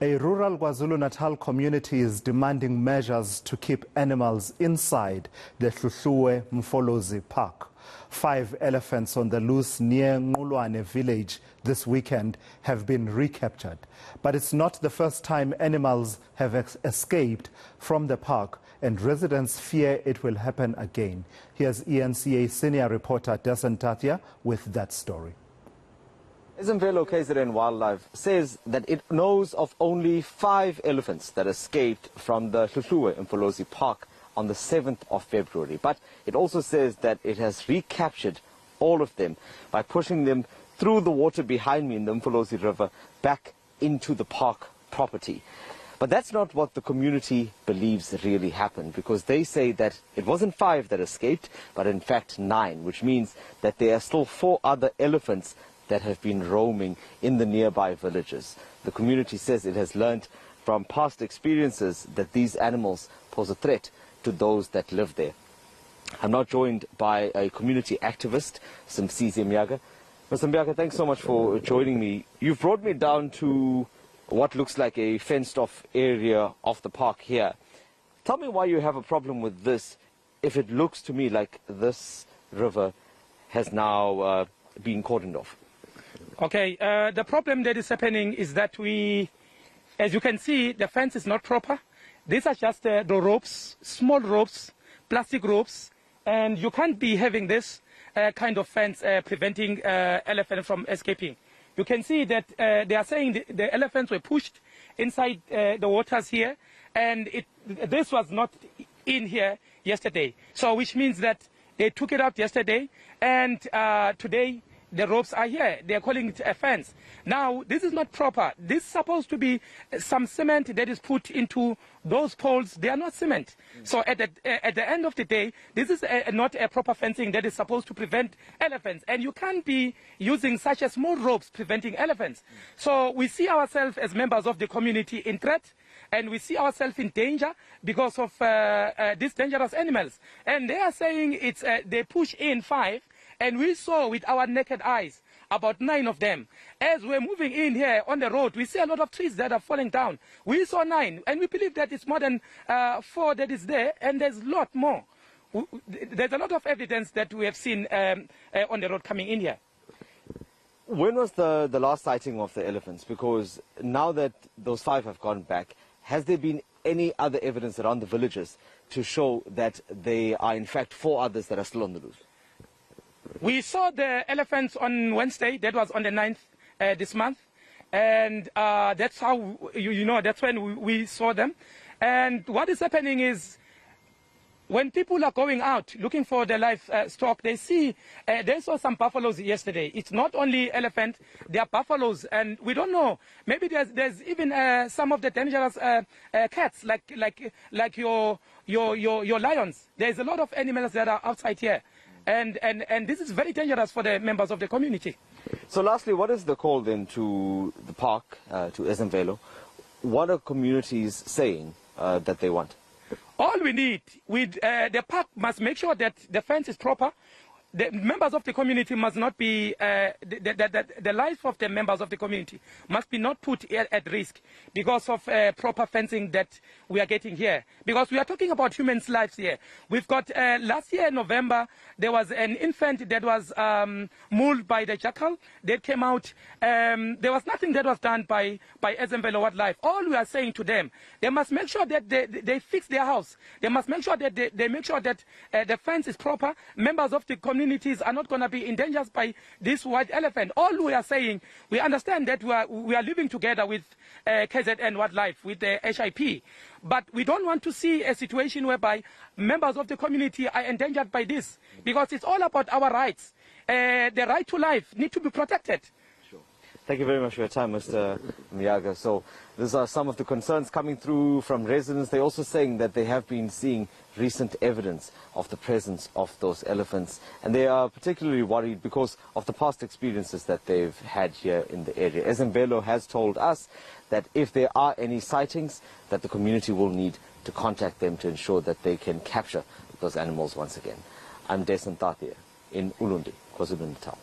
A rural KwaZulu-Natal community is demanding measures to keep animals inside the Hluhluwe-Imfolozi Park. 5 elephants on the loose near Nqulwane village this weekend have been recaptured. But it's not the first time animals have escaped from the park, and residents fear it will happen again. Here's eNCA senior reporter Dasen Thathiah with that story. eNCA KZN Wildlife says that it knows of only 5 elephants that escaped from the Hluhluwe-Imfolozi Park on the 7th of February. But it also says that it has recaptured all of them by pushing them through the water behind me in the Mfolozi River back into the park property. But that's not what the community believes really happened, because they say that it wasn't 5 that escaped, but in fact 9, which means that there are still 4 other elephants that have been roaming in the nearby villages. The community says it has learned from past experiences that these animals pose a threat to those that live there. I'm now joined by a community activist, Msizi Myaga. Mr. Myaga, thanks so much for joining me. You've brought me down to what looks like a fenced-off area of the park here. Tell me why you have a problem with this, if it looks to me like this river has now been cordoned off. Okay, the problem that is happening is that as you can see, the fence is not proper. These are just the ropes, small ropes, plastic ropes, and you can't be having this kind of fence preventing elephants from escaping. You can see that they are saying the elephants were pushed inside the waters here, and this was not in here yesterday. So which means that they took it out yesterday, and today the ropes are here. They are calling it a fence. Now, this is not proper. This is supposed to be some cement that is put into those poles. They are not cement. So at the end of the day, this is not a proper fencing that is supposed to prevent elephants. And you can't be using such a small ropes preventing elephants. So we see ourselves as members of the community in threat, and we see ourselves in danger because of these dangerous animals. And they are saying they push in 5. And we saw with our naked eyes about 9 of them. As we're moving in here on the road, we see a lot of trees that are falling down. We saw 9, and we believe that it's more than 4 that is there, and there's a lot more. There's a lot of evidence that we have seen on the road coming in here. When was the last sighting of the elephants? Because now that those 5 have gone back, has there been any other evidence around the villages to show that there are in fact 4 others that are still on the loose? We saw the elephants on Wednesday. That was on the 9th this month. And that's how, that's when we saw them. And what is happening is, when people are going out looking for the livestock, they saw some buffaloes yesterday. It's not only elephant, there are buffaloes, and we don't know. Maybe there's even some of the dangerous cats, like your lions. There's a lot of animals that are outside here, and this is very dangerous for the members of the community. So lastly, what is the call then to the park, to eNCA? What are communities saying that they want? All we need, the park must make sure that the fence is proper. The members of the community must not be, the life of the members of the community must be not put at risk because of proper fencing that we are getting here. Because we are talking about humans' lives here. We've got, last year in November, there was an infant that was mauled by the jackal. That came out. There was nothing that was done by eNCA Wildlife. All we are saying to them, they must make sure that they fix their house. They must make sure that they make sure that the fence is proper. Members of the communities are not going to be endangered by this white elephant. All we are saying, we understand that we are living together with KZN Wildlife, with the HIP, but we don't want to see a situation whereby members of the community are endangered by this, because it's all about our rights. The right to life need to be protected. Thank you very much for your time, Mr. Myaga. So these are some of the concerns coming through from residents. They're also saying that they have been seeing recent evidence of the presence of those elephants, and they are particularly worried because of the past experiences that they've had here in the area. eNCA has told us that if there are any sightings, that the community will need to contact them to ensure that they can capture those animals once again. I'm Dasen Thathiah in Ulundi, KwaZulu-Natal.